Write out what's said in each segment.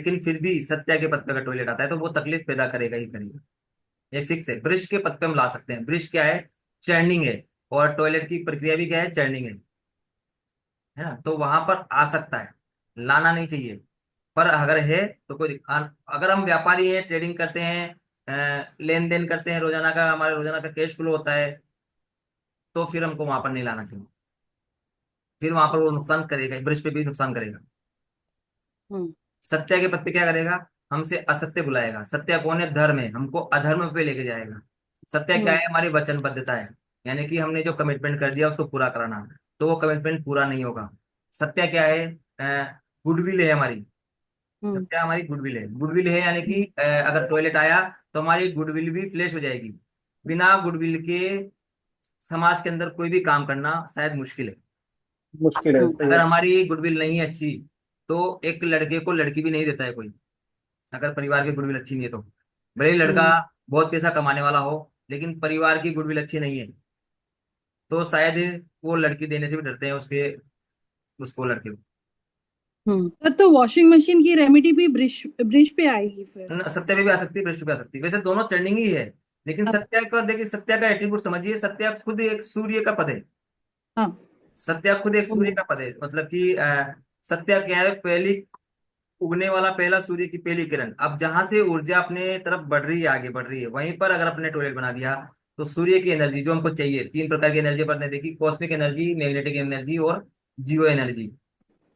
लेकिन फिर भी सत्या के पद पे अगर टॉयलेट आता है तो वो तकलीफ पैदा करेगा ही करेगा। ये फिक्स है। ब्रश के पद पे हम ला सकते हैं। ब्रश क्या है? चर्निंग है। और टॉयलेट की प्रक्रिया भी क्या है? चर्निंग है ना? तो वहां पर आ सकता है, लाना नहीं चाहिए। पर अगर है तो कोई अगर हम व्यापारी हैं, ट्रेडिंग करते हैं, लेन देन करते हैं, रोजाना का हमारे रोजाना का कैश फ्लो होता है, तो फिर हमको वहां पर नहीं लाना चाहिए। फिर वहां पर वो अच्छा। नुकसान करेगा, ब्रश पे भी नुकसान करेगा। हम्म। सत्या के पद पे क्या करेगा? हमसे असत्य बुलाएगा। सत्या कौन है? धर्म है, हमको अधर्म पे लेके जाएगा। सत्या क्या हम्म। है? हमारी वचनबद्धता है। यानी कि हमने जो कमिटमेंट कर दिया उसको पूरा कराना, तो वो कमिटमेंट पूरा नहीं होगा। सत्या क्या है? गुडविल है हमारी। हम्म। सत्या हमारी गुडविल है। गुडविल है यानी कि अगर टॉयलेट आया तो हमारी गुडविल भी फ्लैश हो जाएगी। बिना गुडविल के समाज के अंदर कोई भी काम करना शायद मुश्किल है। मुश्किल है, सही अगर है। हमारी गुडविल नहीं अच्छी तो एक लड़के को लड़की भी नहीं देता है कोई। अगर परिवार की गुडविल अच्छी नहीं है तो, भले ही लड़का हम्म। बहुत पैसा कमाने वाला हो, लेकिन परिवार की गुडविल अच्छी नहीं है तो शायद वो लड़की देने से भी डरते हैं उसके, उसको, लड़के को। पर तो वॉशिंग मशीन की रेमेडी भी ब्रिज ब्रिज पे आएगी फिर। सत्या पे भी आ सकती है, भ्रष्ट पे आ सकती है, वैसे दोनों ट्रेंडिंग ही है। लेकिन अब। सत्या का देखिए, सत्या का एट्रीब्यूट समझिए। सत्या खुद एक सूर्य का पद है। हाँ। सत्या खुद एक सूर्य हम्म। का पद है, मतलब कि सत्या क्या है? पहली उगने वाला, पहला सूर्य की पहली किरण। अब जहां से ऊर्जा अपने तरफ बढ़ रही है, आगे बढ़ रही है, वहीं पर अगर अपने टॉयलेट बना दिया तो सूर्य की एनर्जी जो हमको चाहिए, तीन प्रकार की एनर्जी पर ने देखी, कॉस्मिक एनर्जी, मैग्नेटिक एनर्जी और जियो एनर्जी।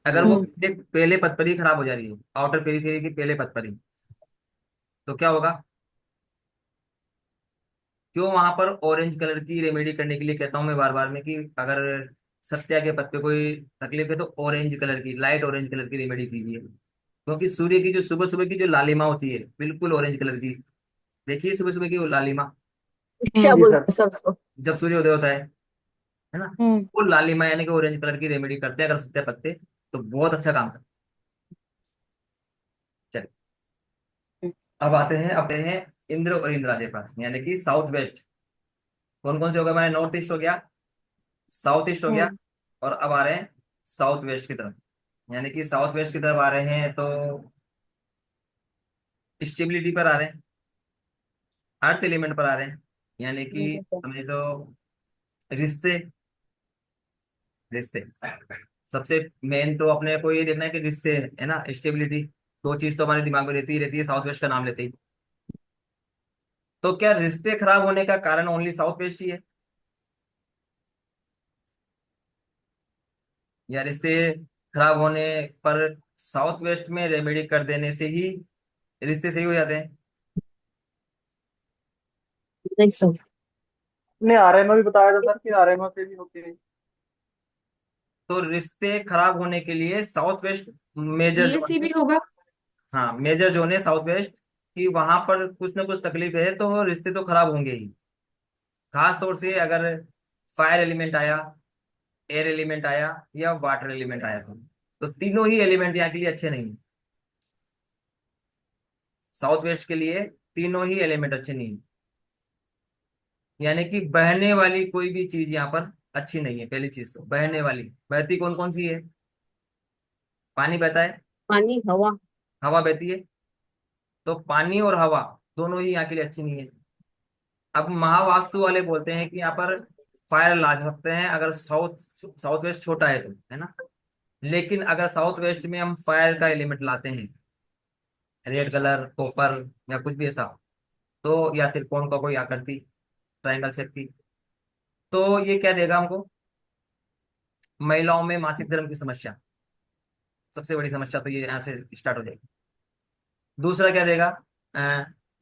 अगर वो हम्म। पहले पद पर ही खराब हो जा रही है, आउटर पेरिफेरी के पहले पद पर ही, तो क्या होगा? क्यों वहां पर ऑरेंज कलर की रेमेडी करने के लिए कहता हूं मैं बार बार में कि अगर सत्या के पद पे कोई तकलीफ है तो ऑरेंज कलर की, लाइट ऑरेंज कलर की रेमेडी कीजिए। क्योंकि सूर्य की जो सुबह सुबह की जो लालिमा होती है बिल्कुल ऑरेंज कलर की। देखिए सुबह सुबह की वो लालिमा, क्या जी बोलते सर। हैं सब उसको? जब सूर्योदय होता है ना? हम्म। वो लालिमा यानी कि ऑरेंज कलर की रेमेडी करते हैं अगर सत्या पत्ते, तो बहुत अच्छा काम करते हैं। चलिए, अब आते हैं इंद्र और इंद्राजय पर, यानी कि साउथ वेस्ट। कौन कौन से हो गए हमारे? नॉर्थ ईस्ट हो गया, साउथ ईस्ट हो गया, हम्म। और अब आ रहे हैं साउथ वेस्ट की तरफ। यानी कि साउथ वेस्ट की तरफ आ रहे हैं तो स्टेबिलिटी पर आ रहे हैं, अर्थ एलिमेंट पर आ रहे हैं, यानी कि समझे तो रिश्ते। रिश्ते सबसे मेन तो अपने को ये देखना है कि रिश्ते है ना, स्टेबिलिटी। दो चीज तो हमारे दिमाग में रहती है साउथ वेस्ट का नाम लेते ही। तो क्या रिश्ते खराब होने का कारण ओनली साउथ वेस्ट ही है, या रिश्ते खराब होने पर साउथ वेस्ट में रेमेडी कर देने से ही रिश्ते सही हो जाते हैं? नहीं सब। ने आरएमओ भी बताया था सर कि आरएमओ से भी होती है। तो रिश्ते खराब होने के लिए south west major zone BSc है। भी होगा। हाँ, मेजर जोन है साउथ वेस्ट, कि वहां पर कुछ ना कुछ तकलीफ है तो रिश्ते तो खराब होंगे ही। खास तौर से अगर फायर एलिमेंट आया, एयर एलिमेंट आया, या वाटर एलिमेंट आया तो तीनों ही एलिमेंट यहाँ के लिए अच्छे नहीं है। साउथ वेस्ट के लिए तीनों ही एलिमेंट अच्छे नहीं है। यानी कि बहने वाली कोई भी चीज यहाँ पर अच्छी नहीं है। पहली चीज तो बहने वाली, बहती कौन कौन सी है? पानी बहता है, पानी हवा। हवा बहती है। तो पानी और हवा दोनों ही यहाँ के लिए अच्छी नहीं है। अब महावास्तु वाले बोलते हैं कि यहाँ पर फायर ला सकते हैं अगर साउथ साउथ वेस्ट छोटा है तो, है ना? लेकिन अगर साउथ वेस्ट में हम फायर का एलिमेंट लाते हैं, रेड कलर, कॉपर, या कुछ भी ऐसा, तो या त्रिकोण का कोई आकृति, ट्रायंगल शेप की, तो ये क्या देगा हमको? महिलाओं में मासिक धर्म की समस्या, सबसे बड़ी समस्या तो ये यहाँ से स्टार्ट हो जाएगी। दूसरा क्या देगा?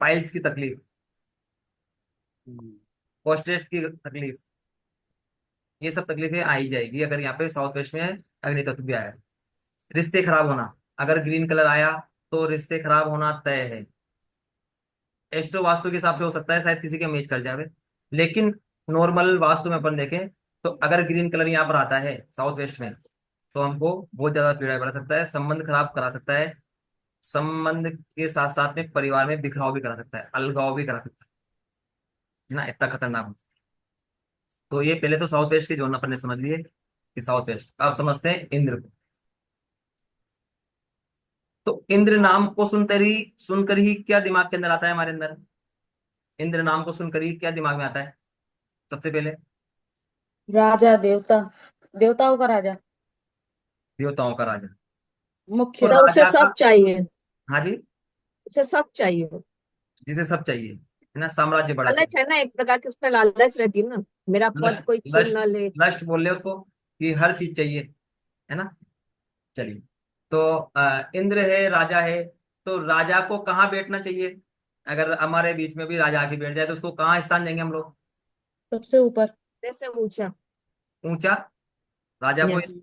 पाइल्स की तकलीफ, प्रोस्टेट की तकलीफ, ये सब तकलीफें आ ही जाएगी अगर यहाँ पे साउथ वेस्ट में अग्नि तत्व भी आया है। रिश्ते खराब होना, अगर ग्रीन कलर आया तो रिश्ते खराब होना तय है। एस्ट्रो वास्तु के हिसाब से हो सकता है शायद किसी के मैच कर जावे, लेकिन नॉर्मल वास्तु में अपन देखें तो अगर ग्रीन कलर यहाँ पर आता है साउथ वेस्ट में तो हमको बहुत ज्यादा पीड़ा पड़ सकता है, संबंध खराब करा सकता है। संबंध के साथ साथ में परिवार में बिखराव भी करा सकता है, अलगाव भी करा सकता है ना? इतना खतरनाक होता है। तो ये पहले तो साउथ वेस्ट के जोन अपन ने समझ लिए कि साउथ वेस्ट। अब समझते हैं इंद्र को। तो इंद्र नाम को सुनकर ही क्या दिमाग के अंदर आता है हमारे अंदर? इंद्र नाम को सुनकर ही क्या दिमाग में आता है सबसे पहले? राजा, देवता, देवताओं का राजा, देवताओं का राजा। तो मुख्य। मतलब उसे राजा का, सब चाहिए, हाँ जी, उसे सब चाहिए। जिसे सब चाहिए, है ना, साम्राज्य बड़ा लालच चाहिए। है ना, एक प्रकार की उसमें लालच रहती है ना, मेरा पद लस्ट, कोई छीन लस्ट, ना ले। लस्ट बोल रहे हैं उसको, कि हर चीज चाहिए, है ना। चलिए, तो इंद्र है, राजा है, तो राजा को कहाँ बैठना चाहिए? अगर हमारे बीच में भी राजा आके बैठ जाए तो उसको कहाँ स्थान देंगे हम लोग? सबसे ऊपर। जैसे ऊंचा। ऊंचा। राजा को यस।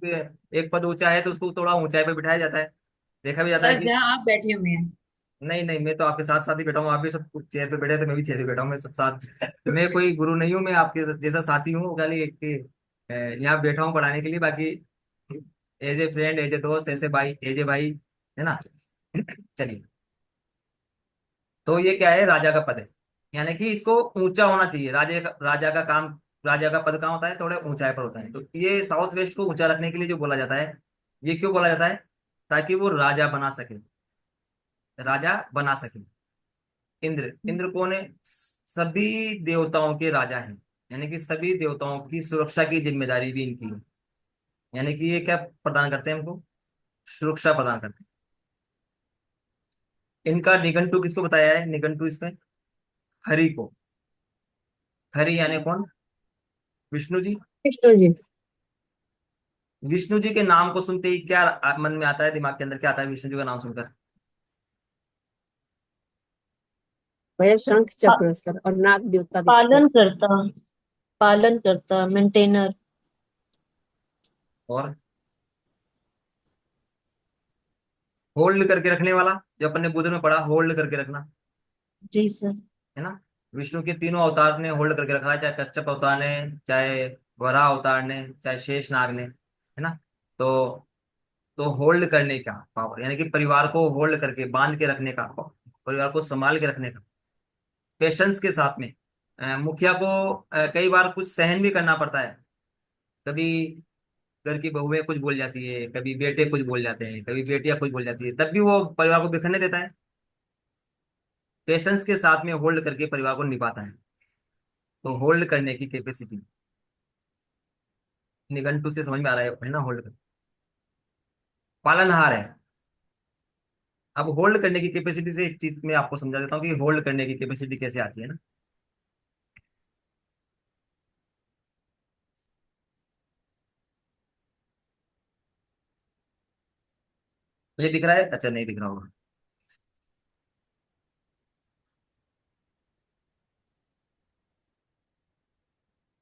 एक पद ऊंचा है तो उसको थोड़ा ऊंचाई पे बिठाया जाता है। देखा भी जाता है सर कि, जहाँ आप बैठे हुए हैं। नहीं नहीं, मैं तो आपके साथ साथ ही बैठा हूँ, आप भी सब चेयर पे बैठे हैं, तो मैं भी चेयर पे बैठा हूँ, मैं सब साथ। तो मैं कोई गुरु नहीं हूँ, मैं आपके जैसा साथी हूँ, खाली एक यहाँ बैठा हूँ पढ़ाने के लिए, बाकी as a friend, as a दोस्त, ऐसे भाई, एज ए भाई, है ना। चलिए, तो ये क्या है, राजा का पद है, यानी कि इसको ऊंचा होना चाहिए। राजा का काम, राजा का पद कहाँ होता है? थोड़े ऊंचाई पर होता है। तो ये साउथ वेस्ट को ऊंचा रखने के लिए जो बोला जाता है, ये क्यों बोला जाता है? ताकि वो राजा बना सके, राजा बना सके। इंद्र, इंद्र कौन है? सभी देवताओं के राजा हैं, यानी कि सभी देवताओं की सुरक्षा की जिम्मेदारी भी इनकी है। यानी कि ये क्या प्रदान करते हैं हमको? सुरक्षा प्रदान करते हैं। इनका निघंटु किसको बताया है? निघंटु इसमें हरि को। हरि यानी कौन? विष्णु जी। विष्णु जी। विष्णु जी के नाम को सुनते ही क्या मन में आता है, दिमाग के अंदर क्या आता है विष्णु जी का नाम सुनकर? भैया शंख पा, चक्र सर, और नाग देवता दिखते हैं। पालन करता, पालन करता, मेंटेनर। और होल्ड करके रखने वाला, जो अपन ने बुद्ध में पढ़ा, होल्ड करके रखना, जी सर। है ना। विष्णु के तीनों अवतार ने होल्ड करके रखा है, चाहे कश्यप अवतार ने, चाहे वराह अवतार ने, चाहे शेष नाग ने, है ना। तो होल्ड करने का पावर, यानी कि परिवार को होल्ड करके बांध के रखने का, परिवार को संभाल के रखने का, पेशेंस के साथ में। मुखिया को कई बार कुछ सहन भी करना पड़ता है। कभी घर की बहुएं कुछ बोल जाती है, कभी बेटे कुछ बोल जाते हैं, कभी बेटियां कुछ बोल जाती है, तब भी वो परिवार को बिखरने देता है, पेशेंस के साथ में होल्ड करके परिवार को निभाता है। तो होल्ड करने की कैपेसिटी निघंटु से समझ में आ रहा है ना, होल्ड कर, पालनहार है। अब होल्ड करने की कैपेसिटी से एक चीज मैं आपको समझा देता हूँ कि होल्ड करने की कैपेसिटी कैसे आती है ना। ये दिख रहा है? अच्छा, नहीं दिख रहा होगा।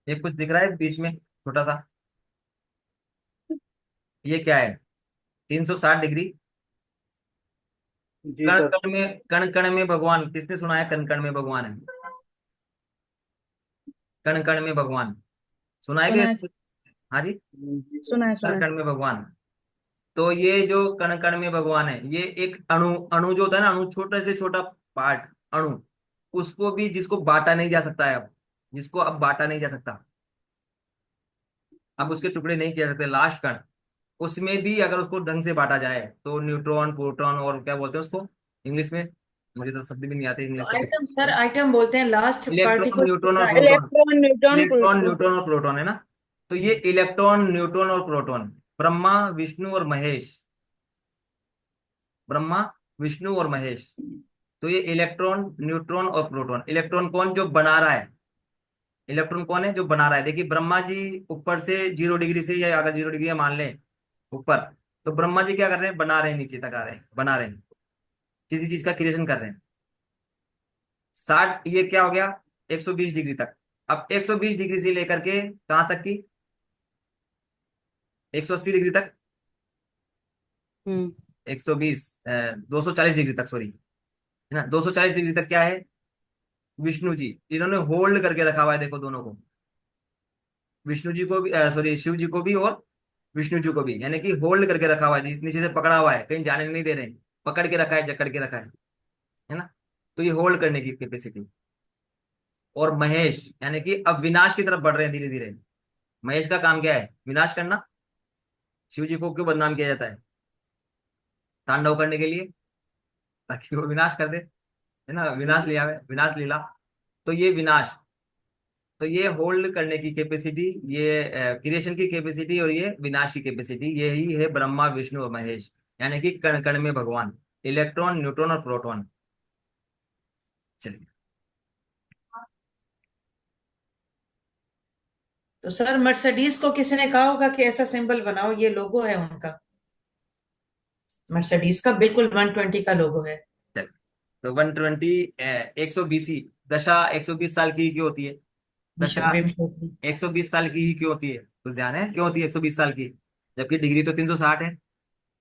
ये कुछ दिख रहा है बीच में छोटा सा, ये क्या है? 360 डिग्री। जी कण सर। कण में, कण कण में भगवान, किसने सुना है कण कण में भगवान है? कण कण में भगवान सुना है सुना है, कि? हाँ जी। जी सर। सुना है, सुना कण है। कण में भगवान। तो ये जो कण कण में भगवान है, ये एक अणु, अणु जो होता है ना, अणु, छोटे से छोटा पार्ट, अणु, उसको भी, जिसको बांटा नहीं जा सकता है अब, जिसको अब बांटा नहीं जा सकता, अब उसके टुकड़े नहीं किए जा सकते, लास्ट कण, उसमें भी अगर उसको ढंग से बांटा जाए तो न्यूट्रॉन, प्रोटॉन, और क्या बोलते हैं उसको इंग्लिश में, मुझे तो शब्द भी नहीं आते इंग्लिश तो के। आइटम सर, आइटम बोलते हैं लास्ट इलेक्ट्रॉन, पार्टिकल न्यूट्रॉन और का item. Proton. Electron, neutron, electron, proton. Neutron और प्रोटॉन, है ना। तो ये इलेक्ट्रॉन, न्यूट्रॉन और प्रोटॉन, ब्रह्मा, विष्णु और महेश, ब्रह्मा, विष्णु और महेश। तो ये इलेक्ट्रॉन, न्यूट्रॉन और प्रोटॉन, इलेक्ट्रॉन कौन जो बना रहा है? इलेक्ट्रॉन कौन है जो बना रहा है? देखिए, ब्रह्मा जी ऊपर से 0 डिग्री से, या अगर 0 डिग्री मान लें ऊपर, तो ब्रह्मा जी क्या कर रहे हैं? बना रहे हैं, नीचे तक आ रहे हैं, बना रहे हैं, किसी चीज का क्रिएशन कर रहे हैं। 60, ये क्या हो गया? 120 डिग्री तक। अब 120 डिग्री से लेकर के कहाँ तक की? 180 डिग्री तक, हम्म। 120, 240 डिग्री तक, सॉरी, है ना, 240 डिग्री तक क्या है? विष्णु जी, इन्होंने होल्ड करके रखा हुआ है, देखो दोनों को, विष्णु जी को भी, सॉरी, शिव जी को भी और विष्णु जी को भी, यानी कि होल्ड करके रखा हुआ है, नीचे से पकड़ा हुआ है, कहीं जाने नहीं दे रहे हैं, पकड़ के रखा है, जकड़ के रखा है ना। तो ये होल्ड करने की कैपेसिटी। और महेश, यानी कि अब विनाश की तरफ बढ़ रहे हैं धीरे धीरे। महेश का काम क्या है? विनाश करना। शिव जी को क्यों बदनाम किया जाता है? तांडव करने के लिए, ताकि वो विनाश कर दे, है ना, विनाश लिया है, विनाश लीला। तो ये विनाश, तो ये होल्ड करने की कैपेसिटी, ये क्रिएशन की कैपेसिटी, और ये विनाश की कैपेसिटी, यही है ब्रह्मा विष्णु और महेश, यानी कि कण कण में भगवान, इलेक्ट्रॉन न्यूट्रॉन और प्रोटॉन। चलिए। तो सर मर्सिडीज को किसी ने कहा होगा कि ऐसा सिंबल बनाओ, ये लोगो है उनका, मर्सिडीज का बिल्कुल 120 का लोगो है। चलिए। तो 120, 120 ही, दशा 120 साल की ही क्यों होती है? दशा विंशोत्तरी। 120 साल की ही क्यों होती है? कुछ ध्यान है क्यों होती है 120 साल की, जबकि डिग्री तो 360 है?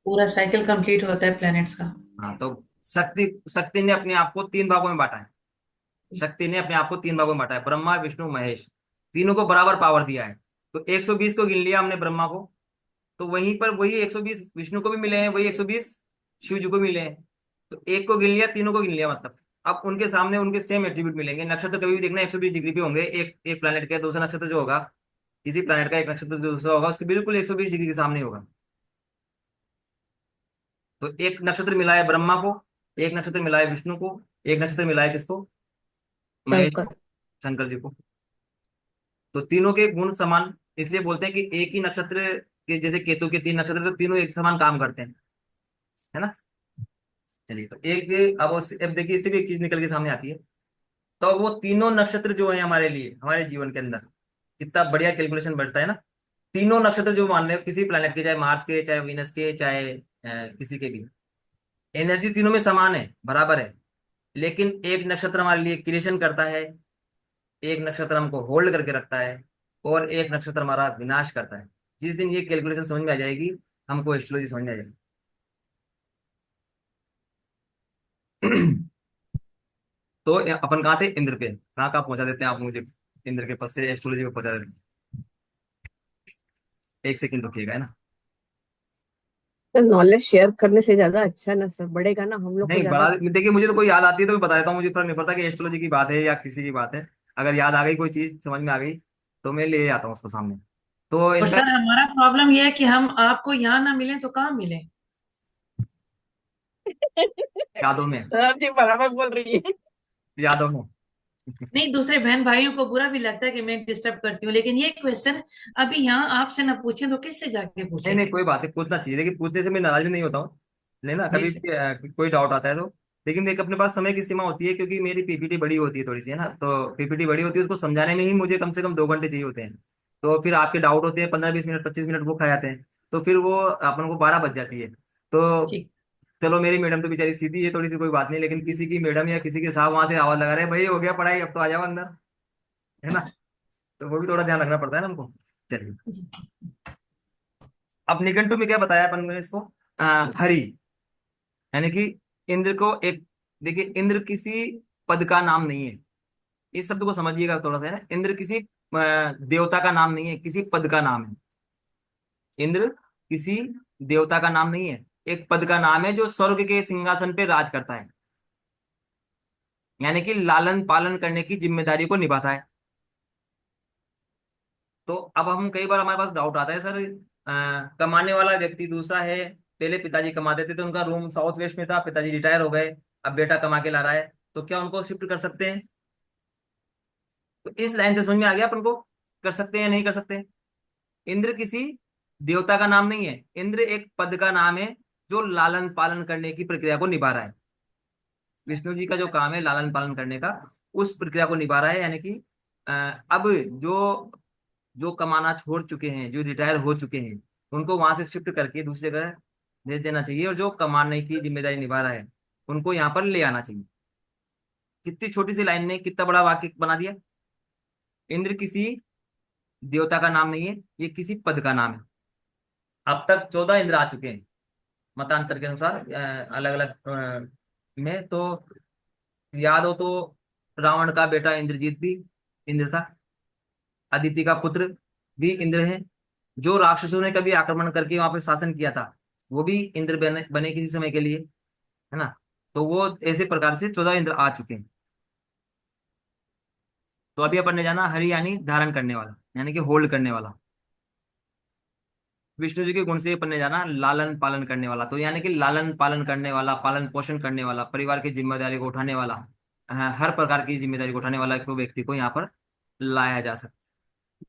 पूरा साइकिल कंप्लीट होता है प्लैनेट्स का। हाँ, तो शक्ति शक्ति ने अपने आप को तीन भागों में बांटा है। शक्ति ने अपने आप को तीन भागों में बांटा है, ब्रह्मा विष्णु महेश, तीनों को बराबर पावर दिया है। तो 120 को गिन लिया हमने ब्रह्मा को, तो वहीं पर वही 120 विष्णु को भी मिले हैं, वही 120 शिव जी को मिले हैं। तो एक को गिन लिया, तीनों को गिन लिया, मतलब अब उनके सामने उनके सेम एट्रीब्यूट मिलेंगे। नक्षत्र कभी भी देखना 120 डिग्री पे होंगे, एक एक प्लैनेट का दूसरा नक्षत्र जो होगा, किसी प्लैनेट का एक नक्षत्र जो दूसरा होगा, उसके बिल्कुल 120 डिग्री के सामने होगा। तो एक नक्षत्र मिला है ब्रह्मा को, एक नक्षत्र मिला है विष्णु को, एक नक्षत्र मिला है किसको? महेश शंकर। को, शंकर जी को। तो तीनों के गुण समान, इसलिए बोलते हैं कि एक ही नक्षत्र के, जैसे केतु के तीन नक्षत्र, तो तीनों एक समान काम करते हैं, है ना। चलिए। तो एक अब देखिए, इससे भी एक चीज निकल के सामने आती है। तो वो तीनों नक्षत्र जो है हमारे लिए, हमारे जीवन के अंदर कितना बढ़िया कैलकुलेशन बढ़ता है ना। तीनों नक्षत्र जो मान रहे हो किसी प्लेनेट के, चाहे मार्स के, चाहे वीनस के, चाहे किसी के भी, एनर्जी तीनों में समान है, बराबर है। लेकिन एक नक्षत्र हमारे लिए क्रिएशन करता है, एक नक्षत्र हमको होल्ड करके रखता है, और एक नक्षत्र हमारा विनाश करता है। जिस दिन ये कैलकुलेशन समझ में आ जाएगी, हमको एस्ट्रोलॉजी समझ में आ जाएगी। तो अपन कहाँ थे? इंद्र पे। कहाँ कहाँ पहुंचा देते हैं आप मुझे, इंद्र के पद से एस्ट्रोलॉजी पे पहुंचा देते हैं। एक सेकंड रुकिएगा, है ना। तो नॉलेज शेयर करने से ज्यादा अच्छा ना सर, बढ़ेगा ना हम लोग को नहीं, ज्यादा। बड़ा देखिए, मुझे तो कोई याद आती है तो मैं बता देता हूँ, मुझे फर्क नहीं पड़ता कि एस्ट्रोलॉजी की बात है या किसी की बात है। अगर याद आ गई, कोई चीज समझ में आ गई, तो मैं ले आता हूँ उसको सामने। तो और सर इनफैक्ट हमारा प्रॉब्लम यह है कि हम आपको यहाँ ना मिले तो कहाँ मिले। यादों में, सर जी बराबर बोल रही है। यादों में। नहीं, दूसरे बहन भाइयों को बुरा भी लगता है कि मैं डिस्टर्ब करती हूँ, लेकिन ये क्वेश्चन अभी यहाँ आपसे ना पूछे तो किससे जाके नहीं पूछे। नहीं, कोई बात नहीं, पूछना चाहिए, लेकिन पूछने से मैं नाराज भी नहीं होता हूँ, लेना जी कभी सर। भी कोई डाउट आता है तो। लेकिन देख, अपने पास समय की सीमा होती है, क्योंकि मेरी पीपीटी बड़ी होती है थोड़ी सी, है ना। तो पीपीटी बड़ी होती है, उसको समझाने में ही मुझे कम से कम 2 घंटे चाहिए होते हैं। तो फिर आपके डाउट होते हैं 15-20 मिनट, 25 मिनट वो खा जाते हैं। तो फिर वो अपन को 12 बज जाती है। तो ठीक। चलो, मेरी मैडम तो बेचारी सीधी है थोड़ी सी, कोई बात नहीं, लेकिन किसी की मैडम या किसी के साहब वहां से आवाज लगा रहे हैं, भाई हो गया पढ़ाई, अब तो आ जाओ अंदर, है ना। तो वो भी थोड़ा ध्यान रखना पड़ता है ना हमको। चलिए। अब निघंटू में क्या बताया अपन ने इसको? हरि, यानी कि इंद्र को एक, देखिए, इंद्र किसी पद का नाम नहीं है। इस शब्द को समझिएगा थोड़ा सा, है ना। इंद्र किसी देवता का नाम नहीं है, किसी पद का नाम है। इंद्र किसी देवता का नाम नहीं है, एक पद का नाम है, जो स्वर्ग के सिंहासन पे राज करता है, यानी कि लालन पालन करने की जिम्मेदारी को निभाता है। तो अब हम कई बार हमारे पास डाउट आता है, सर कमाने वाला व्यक्ति दूसरा है, पहले पिताजी कमाते थे तो उनका रूम साउथ वेस्ट में था, पिताजी रिटायर हो गए, अब बेटा कमा के ला रहा है, तो क्या उनको शिफ्ट कर सकते हैं? तो इस लाइन से समझ में आ गया अपन को, कर सकते हैं या नहीं कर सकते। इंद्र किसी देवता का नाम नहीं है, इंद्र एक पद का नाम है, जो लालन पालन करने की प्रक्रिया को निभा रहा है। विष्णु जी का जो काम है लालन पालन करने का, उस प्रक्रिया को निभा रहा है, यानी कि अ, अब जो जो कमाना छोड़ चुके हैं, जो रिटायर हो चुके हैं, उनको वहां से शिफ्ट करके दूसरी जगह भेज देना चाहिए, और जो कमाने की जिम्मेदारी निभा रहा है, उनको यहाँ पर ले आना चाहिए। कितनी छोटी सी लाइन ने कितना बड़ा वाक्य बना दिया। इंद्र किसी देवता का नाम नहीं है, ये किसी पद का नाम है। अब तक 14 इंद्र आ चुके हैं, मतांतर के अनुसार, अलग अलग में। तो याद हो तो रावण का बेटा इंद्रजीत भी इंद्र था, अदिति का पुत्र भी इंद्र है, जो राक्षसों ने कभी आक्रमण करके वहां पे शासन किया था, वो भी इंद्र बने बने किसी समय के लिए, है ना। तो वो ऐसे प्रकार से 14 इंद्र आ चुके हैं। तो अभी अपन ने जाना हरि, यानी धारण करने वाला, यानी कि होल्ड करने वाला। विष्णु जी के गुण से ये पढ़ने जाना, लालन पालन करने वाला। तो यानी कि लालन पालन करने वाला, पालन पोषण करने वाला, परिवार की जिम्मेदारी को उठाने वाला, हर प्रकार की जिम्मेदारी को उठाने वाला को व्यक्ति को यहाँ पर लाया जा सकता है।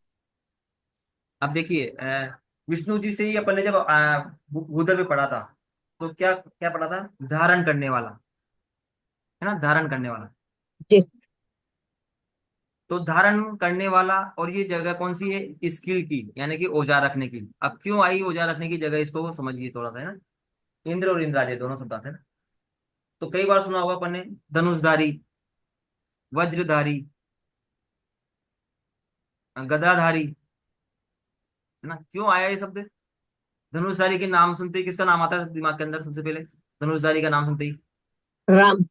अब देखिए, विष्णु जी से ही अपन ने जब भूधर पे पढ़ा था, तो क्या क्या पढ़ा था? धारण करने वाला, है ना, धारण करने वाला। जी। तो धारण करने वाला, और ये जगह कौन सी है? स्किल की, यानी कि औजार रखने की। अब क्यों आई औजार रखने की जगह, इसको समझिए थोड़ा सा, है ना। इंद्र और इंद्राज दोनों शब्द आते हैं ना। तो कई बार सुना होगा अपन ने, धनुषधारी, वज्रधारी, गदाधारी, है ना। क्यों आया ये शब्द? धनुषधारी के नाम सुनते ही किसका नाम आता है दिमाग के अंदर सबसे पहले? धनुषधारी का नाम सुनते ही राम।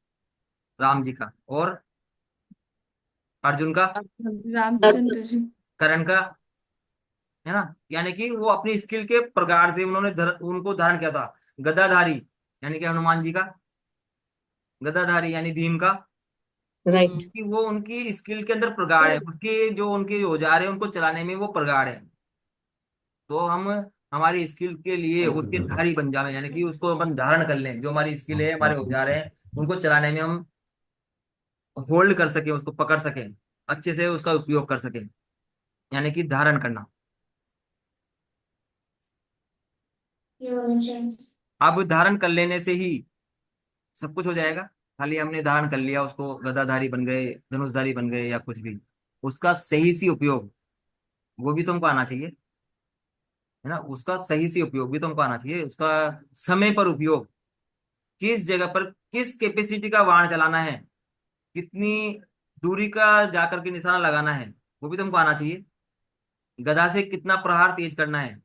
राम जी का। और अर्जुन का? रामचंद्र जी। करण का? है ना। यानी कि वो अपनी स्किल के प्रगाढ़ थे, उन्होंने उनको धारण किया था। गदाधारी यानी कि हनुमान जी का, गदाधारी यानी भीम का, राइट। कि वो उनकी स्किल के अंदर प्रगाढ़ है, उसके जो उनके औजार है उनको चलाने में वो प्रगाढ़ है। तो हम हमारी स्किल के लिए उसके धारी बन जाए, यानी कि उसको अपन धारण कर लें, जो हमारी स्किल है, हमारे औजार है, उनको चलाने में हम होल्ड कर सके, उसको पकड़ सके, अच्छे से उसका उपयोग कर सके, यानी कि धारण करना। अब धारण कर लेने से ही सब कुछ हो जाएगा? खाली हमने धारण कर लिया उसको, गदाधारी बन गए, धनुषधारी बन गए, या कुछ भी, उसका सही से उपयोग वो भी तुमको आना चाहिए, है ना। उसका सही से उपयोग भी तुमको आना चाहिए, उसका समय पर उपयोग, किस जगह पर किस कैपेसिटी का वाहन चलाना है, कितनी दूरी का जाकर के निशाना लगाना है, वो भी तुमको आना चाहिए। गदा से कितना प्रहार तेज करना है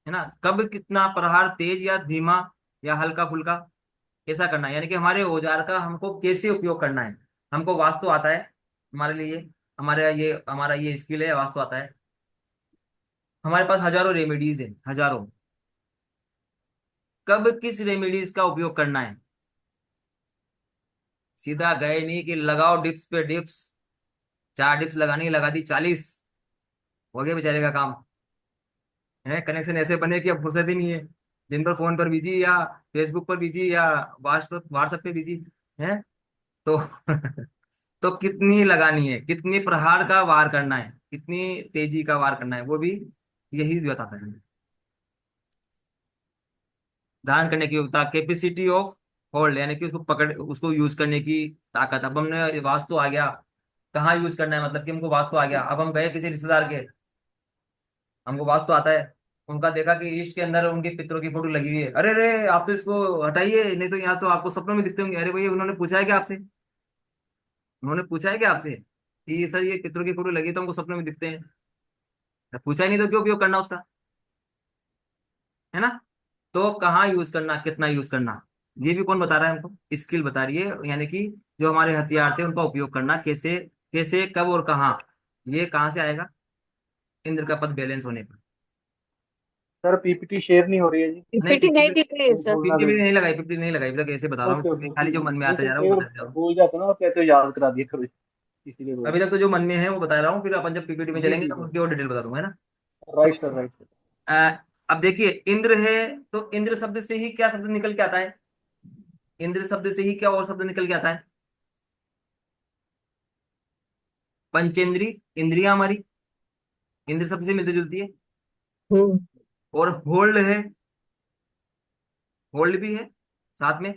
ना, कब कितना प्रहार तेज या धीमा या हल्का फुल्का कैसा करना है, यानी कि हमारे औजार का हमको कैसे उपयोग करना है। हमको वास्तु आता है, हमारे लिए हमारा ये स्किल है, वास्तु आता है। हमारे पास हजारों रेमेडीज है, हजारों। कब किस रेमेडीज का उपयोग करना है, सीधा गए नहीं कि लगाओ डिप्स पे डिप्स, 4 डिप्स लगानी, लगा दी 40, हो गया बेचारे का काम। है कनेक्शन ऐसे बने कि अब फुर्सत ही नहीं है, दिन भर फोन पर बिजी, या फेसबुक पर बिजी, या व्हाट्सएप व्हाट्सएप पे बिजी है। तो तो कितनी लगानी है, कितने प्रहार का वार करना है, कितनी तेजी का वार करना है, वो भी यही बताता है। धारण करने की योग्यता, कैपेसिटी ऑफ होल्ड, यानी कि उसको पकड़, उसको यूज करने की ताकत। अब हमने वास्तु आ गया, कहाँ यूज करना है, मतलब कि हमको वास्तु आ गया। अब हम गए किसी रिश्तेदार के, हमको वास्तु आता है, उनका देखा कि ईस्ट के अंदर उनके पितरों की फोटो लगी हुई है, अरे अरे आप तो इसको हटाइए, नहीं तो यहाँ तो आपको सपनों में दिखते होंगे। अरे भैया, उन्होंने पूछा है क्या आपसे? उन्होंने पूछा है क्या आपसे कि सर ये पितरों की फोटो लगी है तो हमको सपनों में दिखते हैं? पूछा ही नहीं तो क्यों उपयोग करना उसका, है ना। तो कहाँ यूज करना, कितना यूज करना, ये भी कौन बता रहा है हमको? स्किल बता रही है, यानी कि जो हमारे हथियार थे उनका उपयोग करना कैसे, कैसे, कब और कहाँ। ये कहाँ से आएगा? इंद्र का पद बैलेंस होने पर। सर पीपीटी शेयर नहीं हो रही है जी। नहीं, पीपीटी नहीं पीपीटी दिख रही है सर। बोलना पीपीटी भी। नहीं लगाई, पीपीटी नहीं लगाई, मतलब ऐसे बता रहा ओके ओके हूँ, खाली ठीक जो है, मन में नहीं आता तो जा रहा है कई वो बार बताते जा रहा हूँ। भूल जाते हो ना, कहते हो याद करा दिए करो, इसीलिए बोल अभी तक तो जो मन में है वो बता रहा हूँ, फिर अपन जब पीपीटी में जी चलेंगे जी तो जी। उनकी और डिटेल बता दूंगा, है ना। Right sir, right sir. अ, अब देखिए, इंद्र है, तो इंद्र शब्द से ही क्या शब्द निकल के आता है? इंद्र शब्द से ही क्या और शब्द निकल के आता है? पंचेंद्री, इंद्रिया हमारी इंद्र शब्द से मिलती जुलती है। हम्म। और होल्ड है, होल्ड भी है साथ में।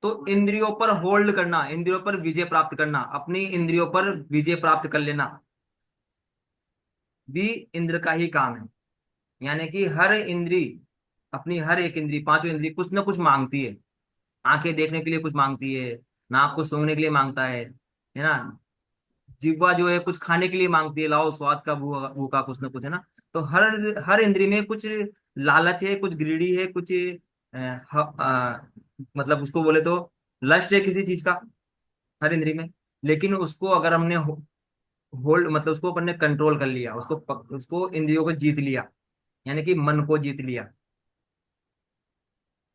तो इंद्रियों पर होल्ड करना, इंद्रियों पर विजय प्राप्त करना, अपनी इंद्रियों पर विजय प्राप्त कर लेना भी इंद्र का ही काम है। यानी कि हर इंद्री, अपनी हर एक इंद्री, पांचों इंद्री कुछ ना कुछ मांगती है। आंखें देखने के लिए कुछ मांगती है, नाक को सूंघने के लिए मांगता है ना। जिह्वा जो है कुछ खाने के लिए मांगती है, लाओ स्वाद का भूखा भूखा कुछ ना कुछ, है ना। तो हर हर इंद्री में कुछ लालच है, कुछ ग्रीडी है, कुछ मतलब उसको बोले तो लस्ट है किसी चीज का, हर इंद्री में। लेकिन उसको अगर हमने होल्ड, मतलब उसको अपन ने कंट्रोल कर लिया, उसको इंद्रियों को जीत लिया, यानी कि मन को जीत लिया।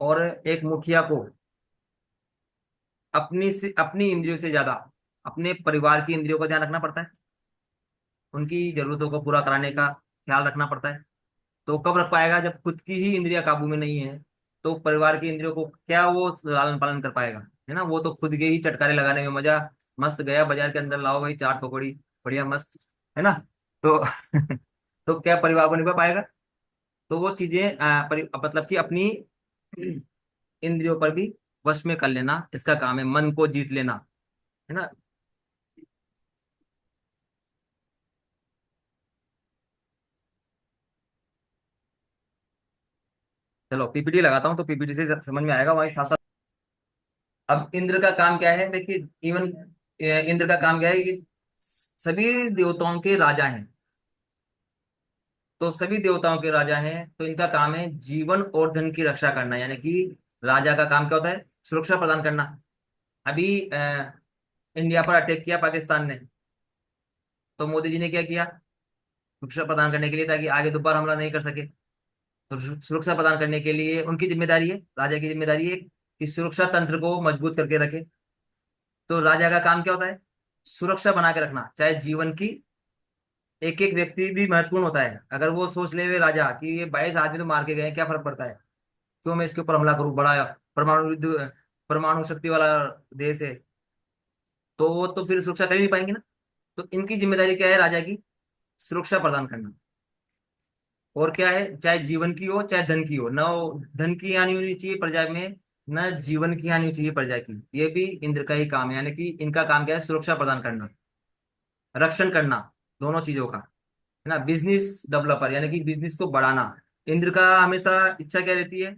और एक मुखिया को अपनी इंद्रियों से ज्यादा अपने परिवार की इंद्रियों का ध्यान रखना पड़ता है, उनकी जरूरतों को पूरा कराने का ख्याल रखना पड़ता है। तो कब रख पाएगा जब खुद की ही इंद्रिया काबू में नहीं है। तो परिवार की इंद्रियों को क्या वो लालन पालन कर पाएगा? है ना, वो तो खुद के ही चटकारे लगाने में मजा मस्त गया। बाजार के अंदर लाओ भाई चाट पकौड़ी, बढ़िया मस्त, है ना। तो तो क्या परिवार को निभा पाएगा? तो वो चीजें मतलब कि अपनी इंद्रियों पर भी वश में कर लेना इसका काम है, मन को जीत लेना, है ना। चलो पीपीटी लगाता हूँ तो पीपीटी से समझ में आएगा, वही साथ साथ। अब इंद्र का काम क्या है देखिए, इवन इंद्र का काम क्या है कि सभी देवताओं के राजा हैं। तो सभी देवताओं के राजा हैं तो इनका काम है जीवन और धन की रक्षा करना, यानी कि राजा का काम क्या होता है? सुरक्षा प्रदान करना। अभी इंडिया पर अटैक किया पाकिस्तान ने, तो मोदी जी ने क्या किया? सुरक्षा प्रदान करने के लिए, ताकि आगे दोबारा हमला नहीं कर सके। तो सुरक्षा प्रदान करने के लिए उनकी जिम्मेदारी है, राजा की जिम्मेदारी है कि सुरक्षा तंत्र को मजबूत करके रखे। तो राजा का काम क्या होता है? सुरक्षा बना के रखना, चाहे जीवन की एक एक व्यक्ति भी महत्वपूर्ण होता है। अगर वो सोच ले वे राजा कि ये 22 आदमी तो मार के गए, क्या फर्क पड़ता है, क्यों मैं इसके ऊपर हमला करूं, बड़ा परमाणु युद्ध, परमाणु शक्ति वाला देश है, तो वो तो फिर सुरक्षा कर ही नहीं पाएंगे ना। तो इनकी जिम्मेदारी क्या है राजा की? सुरक्षा प्रदान करना। और क्या है, चाहे जीवन की हो चाहे धन की हो, न धन की हानि होनी चाहिए प्रजा में, न जीवन की हानि होनी चाहिए प्रजा की। ये भी इंद्र का ही काम है, यानी कि इनका काम क्या है? सुरक्षा प्रदान करना, रक्षण करना, दोनों चीजों का, है ना। बिजनेस डेवलपर, यानी कि बिजनेस को बढ़ाना। इंद्र का हमेशा इच्छा क्या रहती है?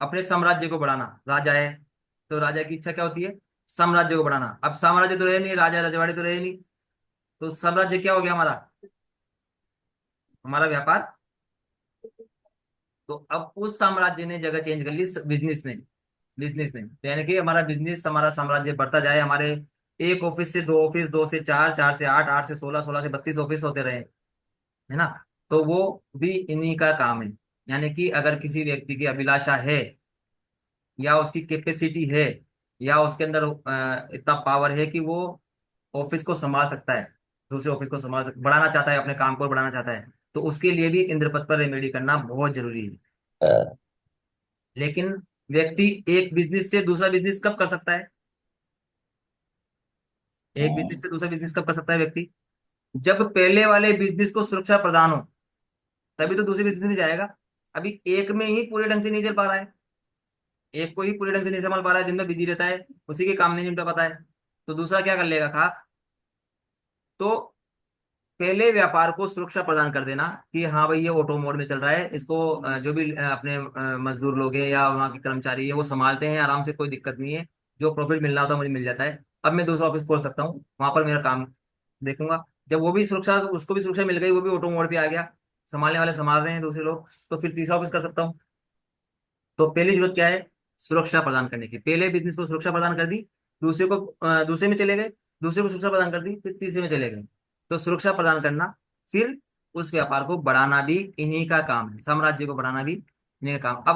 अपने साम्राज्य को बढ़ाना। राजा है तो राजा की इच्छा क्या होती है? साम्राज्य को बढ़ाना। अब साम्राज्य तो रहे नहीं, राजा रजवाड़ी तो रहे नहीं, तो साम्राज्य क्या हो गया हमारा? हमारा व्यापार। तो अब उस साम्राज्य ने जगह चेंज कर ली बिजनेस ने। बिजनेस ने तो यानी कि हमारा बिजनेस, हमारा साम्राज्य बढ़ता जाए, हमारे एक ऑफिस से दो ऑफिस, दो से चार, चार से आठ, आठ से 16, 16 से 32 ऑफिस होते रहे, है ना। तो वो भी इन्हीं का काम है। यानी कि अगर किसी व्यक्ति की अभिलाषा है या उसकी कैपेसिटी है या उसके अंदर इतना पावर है कि वो ऑफिस को संभाल सकता है, दूसरे ऑफिस को बढ़ाना चाहता है, अपने काम को बढ़ाना चाहता है, तो उसके लिए भी इंद्रपथ पर रेमेडी करना बहुत जरूरी है। लेकिन व्यक्ति एक बिजनेस से दूसरा बिजनेस कब कर सकता है? एक बिजनेस से दूसरा बिजनेस कब कर सकता है व्यक्ति? जब पहले वाले बिजनेस को सुरक्षा प्रदान हो, तभी तो दूसरे बिजनेस में जाएगा। अभी एक में ही पूरे ढंग से नहीं चल पा रहा है, एक को ही पूरे ढंग से नहीं संभाल पा रहा है, दिन में बिजी रहता है, उसी के काम नहीं निपटा पाता है, तो दूसरा क्या कर लेगा खाक? तो पहले व्यापार को सुरक्षा प्रदान कर देना कि हाँ भाई ये ऑटो मोड में चल रहा है, इसको जो भी अपने मजदूर लोग हैं या वहाँ के कर्मचारी है वो संभालते हैं आराम से, कोई दिक्कत नहीं है, जो प्रॉफिट मिलना होता है मुझे मिल जाता है। अब मैं दूसरा ऑफिस खोल सकता हूँ, वहां पर मेरा काम देखूंगा। जब वो भी सुरक्षा, उसको भी सुरक्षा मिल गई, वो भी ऑटो मोड पे आ गया, संभालने वाले संभाल रहे हैं दूसरे लोग, तो फिर तीसरा ऑफिस कर सकता हूँ। तो पहली जरूरत क्या है? सुरक्षा प्रदान करने की। पहले बिजनेस को सुरक्षा प्रदान कर दी, दूसरे को दूसरे में चले गए, दूसरे को सुरक्षा प्रदान कर दी, फिर तीसरे में चले गए। तो सुरक्षा प्रदान करना, फिर उस व्यापार को बढ़ाना भी इन्हीं का काम है, साम्राज्य को बढ़ाना भी इन्हीं का काम। अब